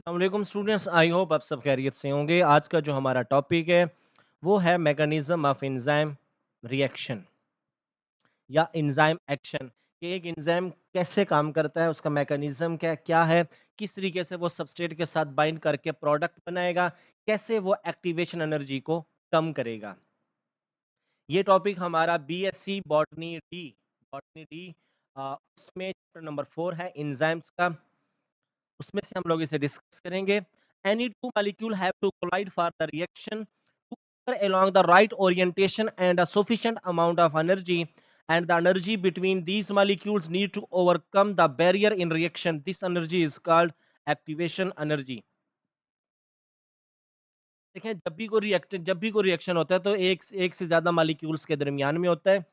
अस्सलाम वालेकुम students, I hope आप सब खैरियत से होंगे। आज का जो हमारा टॉपिक है वो है मैकेनिज्म ऑफ एंजाइम रिएक्शन या एंजाइम एक्शन कि एक एंजाइम कैसे काम करता है, उसका मैकेनिज्म क्या क्या है, किस तरीके से वो सबस्ट्रेट के साथ बाइंड करके प्रोडक्ट बनाएगा, कैसे वो एक्टिवेशन एनर्जी को कम करेगा। ये टॉपिक हमारा बीएससी बॉटनी डी उसमें चैप्टर नंबर 4 है एंजाइम्स का। उसमें से हम लोग इसे डिस्कस करेंगे। Any two molecule have to collide for the reaction to occur along the right orientation and a sufficient amount of energy, and the energy between these molecules need to overcome the barrier in reaction. This energy is called activation energy. देखें, जब भी कोई reaction होता है तो एक से ज्यादा मॉलिक्यूल्स के दरमियान में होता है,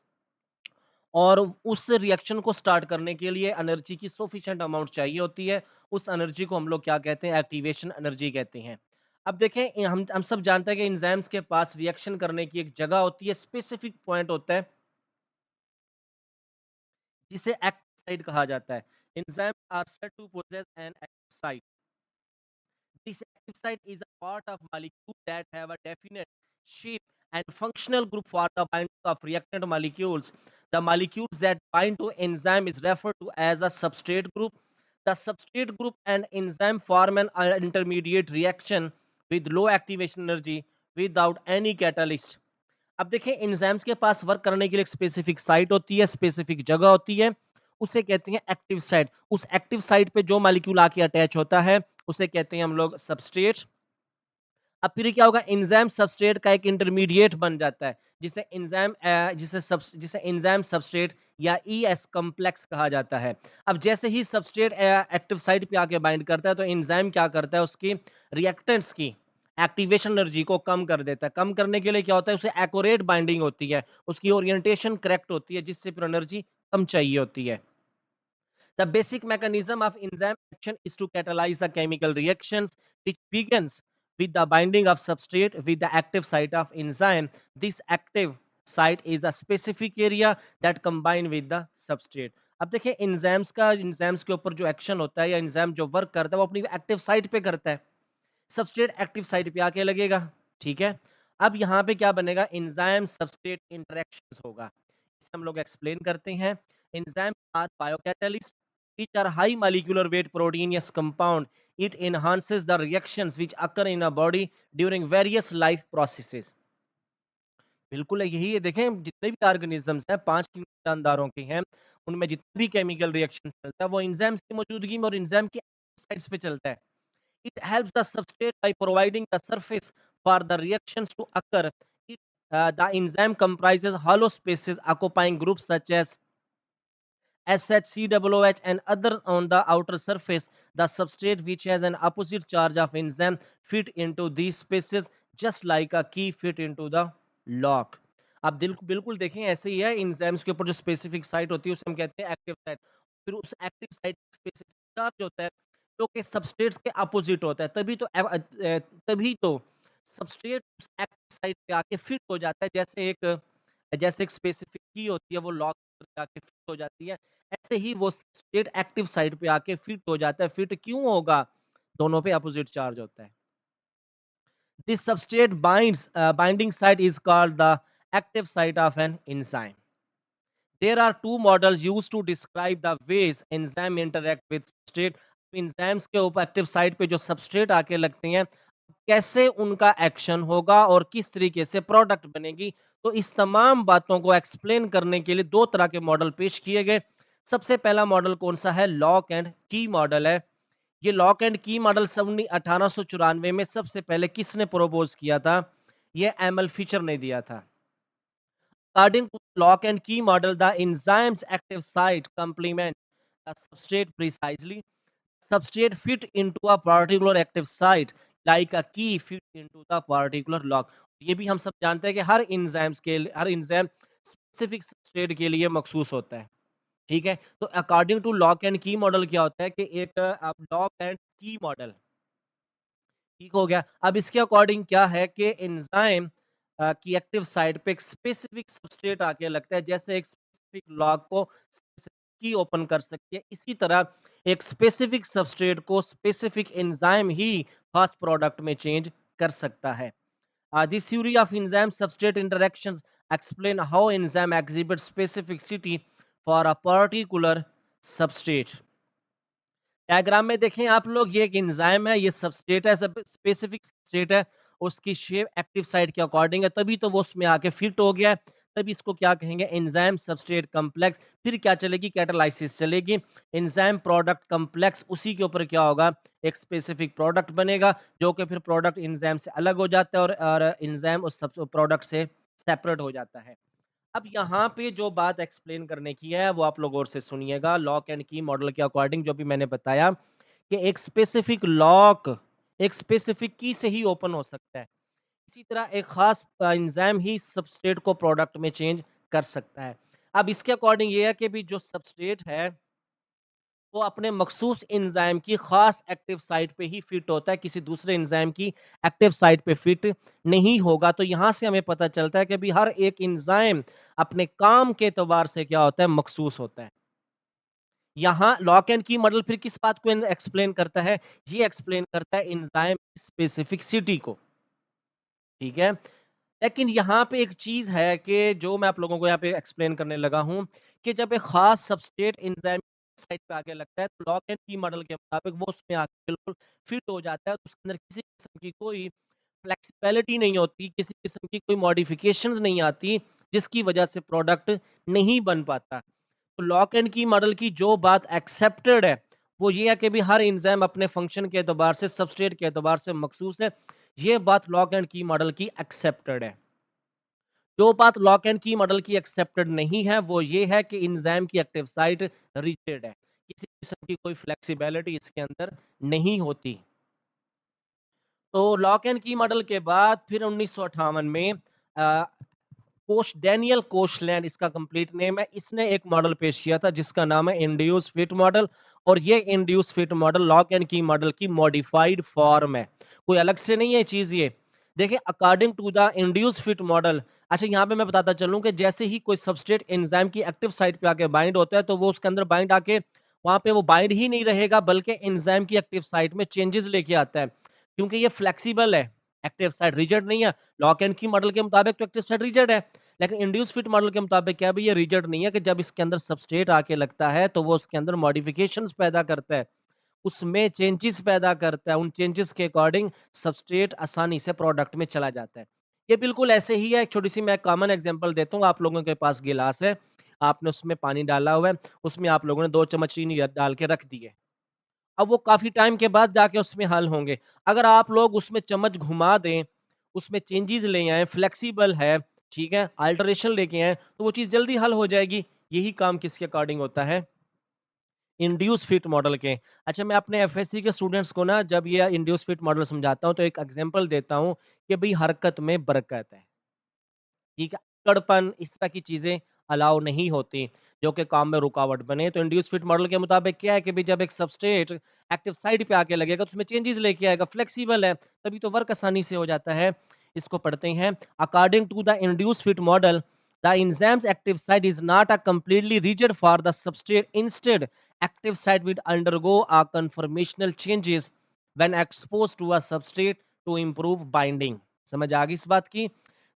और उस रिएक्शन को स्टार्ट करने के लिए एनर्जी की सफिशिएंट अमाउंट चाहिए होती है। उस एनर्जी को हम लोग क्या कहते हैं? एक्टिवेशन एनर्जी कहते हैं। अब देखें, हम सब जानते हैं कि एंजाइम्स के पास रिएक्शन करने की एक जगह होती है, स्पेसिफिक पॉइंट होता है जिसे एक्टिव साइट कहा जाता है। Enzymes are said to possess an active site. This active site is a part of molecule that have a definite shape and functional group for the binding of reactant molecules. The molecules that bind to enzyme is referred to as a substrate group. The substrate group and enzyme form an intermediate reaction with low activation energy without any catalyst. अब देखें, enzymes के पास work करने के लिए एक specific site होती है, specific जगह होती है, उसे कहते हैं एक्टिव साइट। उस एक्टिव साइट पे जो मॉलिक्यूल आके अटैच होता है उसे कहते हैं हम लोग सबस्ट्रेट। अब फिर क्या होगा? एंजाइम सबस्ट्रेट का एक इंटरमीडिएट बन जाता है, जिसे एंजाइम सबस्ट्रेट या ईएस कॉम्प्लेक्स कहा जाता है। अब जैसे ही सबस्ट्रेट एक्टिव साइट पे आके बाइंड करता है तो एंजाइम क्या करता है? उसकी रिएक्टेंट्स की एक्टिवेशन एनर्जी को कम कर देता है। कम करने के लिए क्या होता है? उसे एक्यूरेट बाइंडिंग होती है, उसकी ओरिएंटेशन करेक्ट होती है, जिससे फिर एनर्जी कम चाहिए होती है। The basic mechanism of enzyme action is to catalyze the chemical reactions, which begins with the binding of substrate with the active site of enzyme. This active site is a specific area that combine with the substrate. अब देखिए, enzymes के ऊपर जो action होता है या enzyme जो work करता है वो अपनी एक्टिव साइट पे करता है। सबस्ट्रेट एक्टिव साइट पे आके लगेगा। ठीक है, अब यहाँ पे क्या बनेगा? एंजाइम सबस्ट्रेट इंटरेक्शंस होगा। इसे हम लोग एक्सप्लेन करते हैं। Enzyme are biocatalyst which are high molecular weight proteinous compound. It enhances the reactions which occur in a body during various life processes. बिल्कुल यही है। देखें, जितने भी ऑर्गेनिजम्स हैं, 5 जानदारों के हैं, उनमें जितने भी केमिकल रिएक्शन चलता है वो एंजाइम्स की मौजूदगी में और एंजाइम की साइड्स पे चलता है। It helps the substrate by providing the surface for the reactions to occur. The enzyme comprises hollow spaces occupying groups such as SHCOOH and other on the outer surface. The substrate which has an opposite charge of enzyme fit into these spaces just like a key fit into the lock. आप बिल्कुल देखें, ऐसे ही है। Enzymes के ऊपर जो specific site होती है उसे हम कहते हैं एक्टिव साइट। फिर उस एक्टिव साइट स्पेसिफिक चार्ज होता है जो कि सबस्ट्रेट्स के अपोजिट होता है। तभी तो सबस्ट्रेट उस एक्टिव साइट पे आके फिट हो जाता है। जैसे एक स्पेसिफिक की होती है, वो लॉक करके आके फिट हो जाती है। ऐसे ही वो स्टेट एक्टिव साइट पे आके फिट हो जाता है। फिट क्यों होगा? दोनों पे अपोजिट चार्ज होता है। This substrate binding site is called the active site of an enzyme. There are two models used to describe the ways enzyme interact with substrate. Enzymes के ऊपर एक्टिव साइट पे जो सबस्ट्रेट आके लगते हैं, कैसे उनका एक्शन होगा और किस तरीके से प्रोडक्ट बनेगी। तो इस तमाम बातों को एक्सप्लेन करने के लिए दो तरह के मॉडल पेश किए गए। सबसे पहला मॉडल कौन सा है? लॉक एंड की मॉडल है। ये लॉक एंड की मॉडल 1894 में सबसे पहले किसने प्रपोज किया था? ये एमएल फिशर ने दिया था। According to lock and key model, the enzyme's active site complement the substrate precisely. Substrate fit into a particular active site like a key fit into the particular lock. ये भी हम सब जानते हैं कि हर एंजाइम स्पेसिफिक सबस्ट्रेट के लिए मखसूस होता है। ठीक है, तो according to lock and key model क्या होता है कि एक लॉक एंड की मॉडल ठीक हो गया। अब इसके अकॉर्डिंग क्या है कि एंजाइम की एक्टिव साइट पे एक स्पेसिफिक सबस्ट्रेट आके लगता है, जैसे एक स्पेसिफिक लॉक को की ओपन कर सकती है। इसी तरह एक स्पेसिफिक सबस्ट्रेट को स्पेसिफिक एंजाइम ही खास प्रोडक्ट में चेंज कर सकता है। This theory of enzyme substrate interactions explain how enzyme exhibit specificity for a particular substrate. Diagram में देखें आप लोग, ये एक एंजाइम है, ये सबस्ट्रेट है, सब स्पेसिफिक सबस्ट्रेट है, उसकी शेप एक्टिव साइट के अकॉर्डिंग है, तभी तो वो उसमें आके फिट हो गया है, तभी इसको क्या कहेंगे, एंजाइम सबस्ट्रेट कॉम्प्लेक्स। फिर क्या चलेगी, कैटालाइसिस चलेगी, एंजाइम प्रोडक्ट कॉम्प्लेक्स, उसी के ऊपर क्या होगा, एक स्पेसिफिक प्रोडक्ट बनेगा, जो कि फिर प्रोडक्ट एंजाइम से अलग हो जाता है और एंजाइम उस सब प्रोडक्ट से सेपरेट हो जाता है। अब यहाँ पे जो बात एक्सप्लेन करने की है वो आप लोग और से सुनिएगा। लॉक एंड की मॉडल के अकॉर्डिंग जो भी मैंने बताया कि एक स्पेसिफिक लॉक एक स्पेसिफिक की से ही ओपन हो सकता है, इसी तरह एक खास एंजाइम ही सबस्ट्रेट को प्रोडक्ट में चेंज कर सकता है। अब इसके अकॉर्डिंग ये है कि भी जो सबस्ट्रेट है वो अपने मखसूस एंजाइम की खास एक्टिव साइट पे ही फिट होता है, किसी दूसरे एंजाइम की एक्टिव साइट पे फिट नहीं होगा। तो यहाँ से हमें पता चलता है कि भी हर एक एंजाइम अपने काम के एतबार से क्या होता है, मखसूस होता है। यहाँ लॉक एंड की मॉडल फिर किस बात को एक्सप्लेन करता है, ये एक्सप्लेन करता है एंजाइम स्पेसिफिसिटी को, ठीक है। लेकिन यहाँ पे एक चीज़ है कि जो मैं आप लोगों को यहाँ पे एक्सप्लेन करने लगा हूँ कि जब एक ख़ास सबस्ट्रेट एंजाइम साइट पे आके लगता है, तो लॉक एंड की मॉडल के मुताबिक वो उसमें आके बिल्कुल फिट हो जाता है। तो उसके अंदर किसी किस्म की कोई फ्लेक्सिबिलिटी नहीं होती, किसी किस्म की कोई मॉडिफिकेशंस नहीं आती, जिसकी वजह से प्रोडक्ट नहीं बन पाता। तो लॉक एंड की मॉडल की जो बात एक्सेप्टेड है, वो ये है कि भी हर एंजाइम अपने फंक्शन के एतबार से, सबस्ट्रेट के एतबार से मखसूस है। ये बात लॉक एंड की मॉडल की एक्सेप्टेड है। जो बात लॉक एंड की मॉडल की एक्सेप्टेड नहीं है, वो ये है कि एंजाइम की एक्टिव साइट रिजिड है। किसी किस्म की कोई फ्लेक्सिबिलिटी इसके अंदर नहीं होती। तो लॉक एंड की मॉडल के बाद फिर 1958 में अ, डैनियल कोशलैंड इसका कंप्लीट नेम है, इसने एक मॉडल पेश किया था जिसका नाम है इंड्यूस फिट मॉडल। और ये induce fit model lock and key model की मॉडिफाइड फॉर्म है, कोई अलग से नहीं है चीज ये। देखिए according to the induce fit model, अच्छा यहाँ पे मैं बताता चलूं कि जैसे ही कोई सबस्ट्रेट एंजाइम की एक्टिव साइट पे आके बाइंड होता है, तो वो उसके अंदर बाइंड आके वहां पे वो बाइंड ही नहीं रहेगा, बल्कि एंजाइम की एक्टिव साइट में चेंजेस लेके आता है, क्योंकि ये फ्लेक्सिबल है, एक्टिव साइट रिजिड नहीं है। लॉक एंड की मॉडल के मुताबिक तो एक्टिव साइट रिजिड है, लेकिन इंड्यूस फिट मॉडल के मुताबिक क्या भी ये रिजिड नहीं है, कि जब इसके अंदर सबस्ट्रेट आके लगता है तो वो उसके अंदर मॉडिफिकेशंस पैदा करता है, उसमें चेंजेस पैदा करता है, उन चेंजेस के अकॉर्डिंग सबस्ट्रेट आसानी से प्रोडक्ट में चला जाता है। ये बिल्कुल ऐसे ही है, एक छोटी सी मैं कॉमन एग्जांपल देता हूँ। आप लोगों के पास गिलास है, आपने उसमें पानी डाला हुआ है, उसमें आप लोगों ने 2 चम्मच चीनी डाल के रख दी है। अब वो काफ़ी टाइम के बाद जाके उसमें हल होंगे। अगर आप लोग उसमें चम्मच घुमा दें, उसमें चेंजेज़ ले आएँ, फ्लेक्सिबल है, ठीक है, अल्टरेशन लेके आएँ, तो वो चीज़ जल्दी हल हो जाएगी। यही काम किसके अकॉर्डिंग होता है? इंड्यूस फिट मॉडल के। अच्छा मैं अपने एफएससी के स्टूडेंट्स को ना जब ये इंड्यूस फिट मॉडल समझाता हूँ, तो एक एग्ज़ाम्पल देता हूँ कि भई हरकत में बरकत है। ठीक है? अकड़पन इस तरह की चीज़ें अलाउ नहीं होती, जो कि काम में रुकावट बने। तो इंड्यूस फिट मॉडल के मुताबिक क्या है कि भई जब एक सबस्ट्रेट एक्टिव साइट पे आके लगेगा, तो उसमें चेंजेज़ लेके आएगा, फ्लेक्सिबल है, तभी तो वर्क आसानी से हो जाता है। इसको पढ़ते हैं। According to the induce fit model, the enzymes active site is not a completely rigid for the substrate, instead active site will undergo a conformational changes when exposed to a substrate to improve binding। समझ आ गई इस बात की?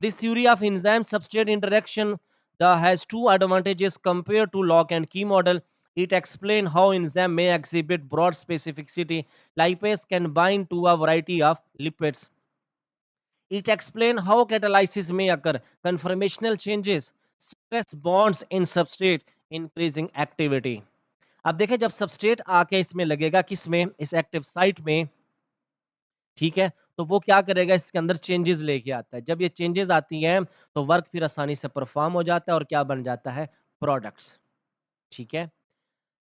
This theory of enzyme substrate interaction has two advantages compared to lock and key model. It explains how enzyme may exhibit broad specificity. Lipase can bind to a variety of lipids. It explains how catalysis may occur, conformational changes, stress bonds in substrate, increasing activity. अब देखें जब substrate आके इसमें लगेगा, किसमें, इस active site में, ठीक है, तो वो क्या करेगा, इसके अंदर चेंजेस लेके आता है। जब ये चेंजेस आती हैं, तो वर्क फिर आसानी से परफॉर्म हो जाता है और क्या बन जाता है, प्रोडक्ट्स, ठीक है।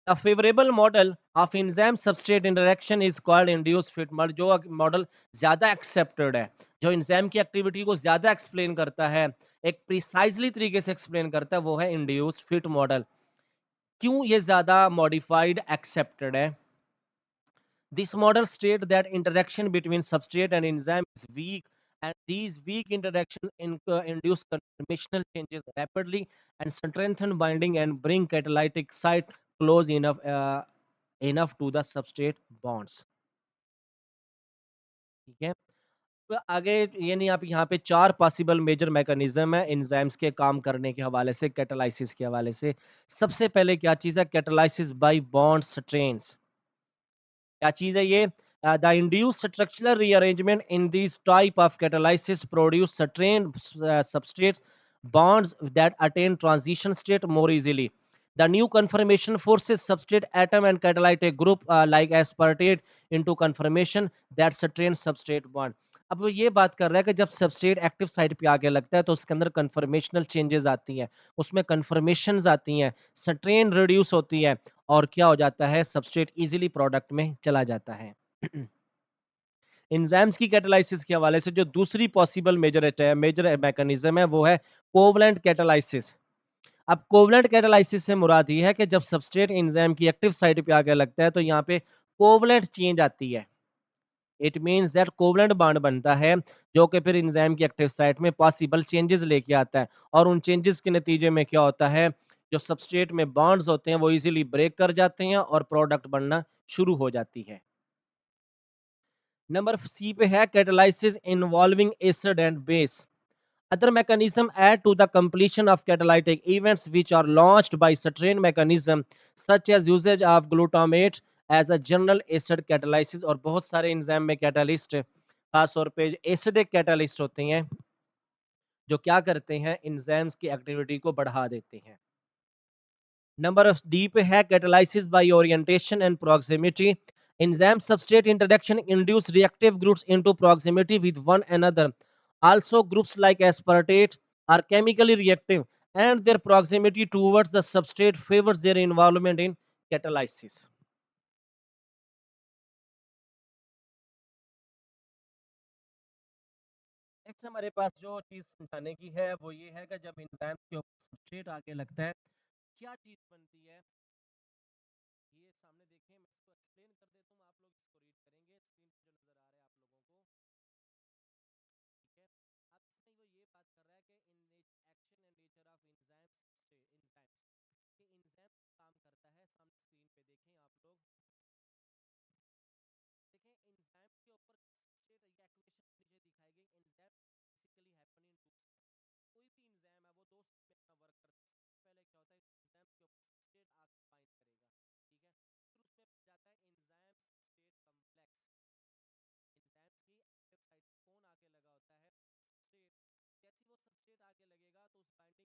अ favourable model of enzyme substrate interaction is called induce fit model. जो मॉडल ज्यादा एक्सेप्टेड है, जो एंजाइम की एक्टिविटी को ज्यादा एक्सप्लेन करता है, एक प्रिसाइजली तरीके से एक्सप्लेन करता है, वो है इंड्यूस फिट मॉडल। क्यों ये ज्यादा मॉडिफाइड एक्सेप्टेड है? This model states that interaction between substrate and enzyme is weak, and these weak interactions induce conformational changes rapidly and strengthen binding and bring catalytic site close enough to the substrate bonds. ठीक है? तो आगे ये नहीं, आप यहाँ पे 4 possible major mechanism है एंजाइम्स के काम करने के हवाले से, कैटालाइसिस के हवाले से। सबसे पहले क्या चीज़ है? Catalysis bye bond strains. क्या चीज़ है ये? The induced structural rearrangement in this type of catalysis produce strain substrates bonds that attain transition state more easily. The new conformation forces substrate atom and catalytic group like aspartate into conformation that strain substrate bond. अब वो ये बात कर रहा है कि जब substrate active site पे आके लगता है तो उसके अंदर कन्फर्मेशनल चेंजेस आती हैं, उसमें कन्फर्मेशंस आती हैं, स्ट्रेन रिड्यूस होती है और क्या हो जाता है, सबस्ट्रेट इजीली प्रोडक्ट में चला जाता है। एंजाइम्स की कैटालाइसिस के हवाले से जो दूसरी पॉसिबल मेजर मैकेनिज्म है वो है कोवलेंट कैटालाइसिस। अब कोवलेंट कैटालाइसिस से मुराद ये है कि जब सबस्ट्रेट एंजाइम की एक्टिव साइट पे आके लगता है तो यहाँ पे कोवलेंट चेंज आती है। It means that covalent bond बनता है जो कि फिर एंजाइम की एक्टिव साइट में पॉसिबल चेंजेस लेके आता है और उन चेंजेस के नतीजे में क्या होता है, जो सबस्ट्रेट में बॉन्ड्स होते हैं वो इजीली ब्रेक कर जाते हैं और प्रोडक्ट बनना शुरू हो जाती है। नंबर सी पे है catalysis involving acid and base. Other mechanism add to the completion of catalytic events which are launched by certain mechanism such as usage of glutamate as a general acid catalysis। और बहुत सारे enzyme में catalyst खास तौर पे acidic catalyst होते हैं जो क्या करते हैं, एंजाइम्स की एक्टिविटी को बढ़ा देते हैं। नंबर ऑफ डी पे है catalysis by orientation and proximity. Enzyme substrate interaction induce reactive groups into proximity with one another. Also groups like aspartate are chemically reactive and their proximity towards the substrate favors their involvement in catalysis। Next हमारे पास जो चीज समझाने की है वो ये है कि जब एंजाइम के ऊपर सबस्ट्रेट आके लगता है क्या चीज बनती है। ये सामने देखें, मैं इसको एक्सप्लेन कर देता हूँ, आप लोग इसको रीड करेंगे स्क्रीन पे जो नजर आ रहा है आप लोगों को। ठीक है, अब इसमें वो ये बात कर रहा है कि in action and nature of enzymes कि एंजाइम काम करता है। सामने स्क्रीन पे देखें आप लोग, देखें एंजाइम के ऊपर सबस्ट्रेट या एक्वेशन नीचे दिखाई गई। Enzyme basically happen in two step. कोई भी एंजाइम है वो दो स्टेप में अपना वर्क करता है। सबसे पहले क्या होता है, एंजाइम के ऊपर सबस्ट्रेट आके बाइंड करेगा, ठीक है, फिर उसमें जाता है एंजाइम सबस्ट्रेट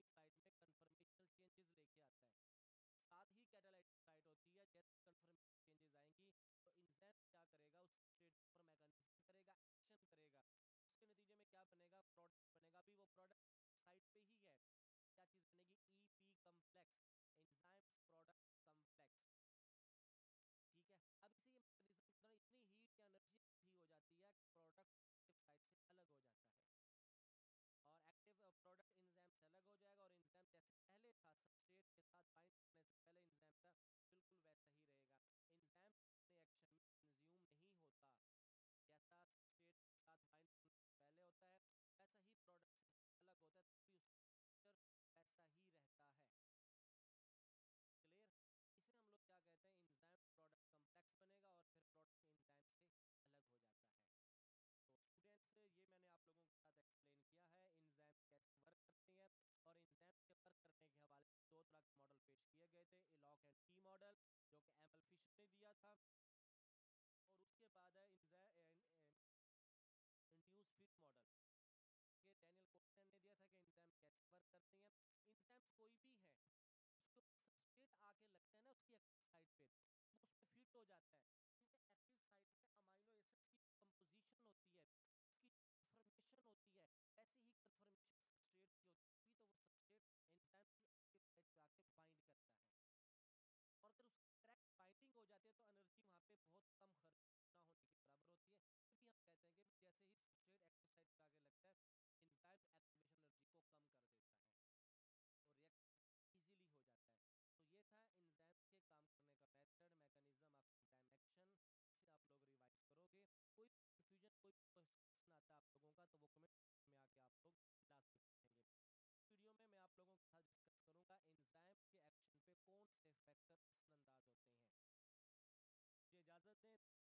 कॉम्प्लेक्स। एंजाइम्स की एक्टिव साइट पे कौन आके लगा होता है, सबस्ट्रेट। जैसे वो सबस्ट्रेट आके लगेगा तो उस बाइंडिंग साइट में कन्फर्मेशनल चेंजेस लेके आता है। साथ ही कैटालाइटिक साइट होती है, जैसे कन्फर्मेशन चेंजेस आएंगी तो एंजाइम क्या करेगा, उस सबस्ट्रेट के ऊपर मैकेनिज्म करेगा, एक्शन करेगा, उसके नतीजे में क्या बनेगा, प्रोडक्ट बनेगा। अभी वो प्रोडक्ट साइट पे ही है, क्या चीज बनेगी, EP complex, enzymes product complex. ठीक है, अब इसी मैकेनिज्म के दौरान इतनी हीट या एनर्जी ही हो जाती है कि प्रोडक्ट एक्टिव साइट से अलग हो जाता है और एक्टिव प्रोडक्ट एंजाइम से अलग हो जाएगा और एंजाइम जैसे पहले था सबस्ट्रेट के साथ बाइंड करने से पहले एंजाइम था बिल्कुल वैसा ही रहेगा। एंजाइम अपने एक्शन में कंज्यूम नहीं होता, जैसा सबस्ट्रेट के साथ बाइंड करने से पहले होता है वैसा ही प्रोडक्ट से अलग होता है, तभी उसका स्ट्रक्चर वैसा ही रहता है। क्लियर, इसे हम लोग क्या कहते हैं, एंजाइम प्रोडक्ट कॉम्प्लेक्स बनेगा और फिर प्रोडक्ट एंजाइम से अलग हो जाता है। तो स्टूडेंट्स ये मैंने आप लोगों के साथ एक्सप्लेन किया है एंजाइम्स कैसे वर्क करते हैं और एंजाइम्स के वर्क करने के हवाले से दो तरह के मॉडल पेश किए गए थे, इलॉक एंड की मॉडल जो कि एमएल फिशर ने दिया था और उसके बाद है इंड्यूस फिट मॉडल के डैनियल कोटन ने दिया था कि एंजाइम कैसे वर्क करते हैं। एंजाइम्स कोई भी है उसके ऊपर सबस्ट्रेट आके लगता है ना उसकी एक्टिव साइट पे, वो उसमें फिट हो जाता है क्योंकि एक्टिव साइट में अमाइनो एसिड्स की कंपोजिशन होती है, उसकी कंफर्मेशन होती है, वैसे ही कंफर्मेशन सबस्ट्रेट की होती है, तभी तो वो सबस्ट्रेट एंजाइम की एक्टिव साइट पे आके बाइंड करता है। और अगर उसकी करेक्ट बाइंडिंग हो जाती है तो एनर्जी वहाँ पे बहुत कम खर्च ना होने के बराबर होती है। तभी हम कहते हैं कि जैसे ही सबस्ट्रेट एक्टिव साइट पे आगे लगता है एंजाइम एक्टिवेशन एनर्जी को कम कर देता है और रिएक्ट इजीली हो जाता है। तो ये था एंजाइम्स के काम करने का method, mechanism of enzyme action. इसे आप लोग रिवाइज करोगे, कोई कंफ्यूजन कोई क्वेश्चन आता है आप लोगों का तो वो कमेंट में आके आप लोग लास्ट में पूछेंगे। वीडियो में मैं आप लोगों के साथ डिस्कस करूंगा बताइएगा एंजाइम के एक्शन पे कौन से फैक्टर असरअंदाज होते हैं? मुझे इजाज़त दें।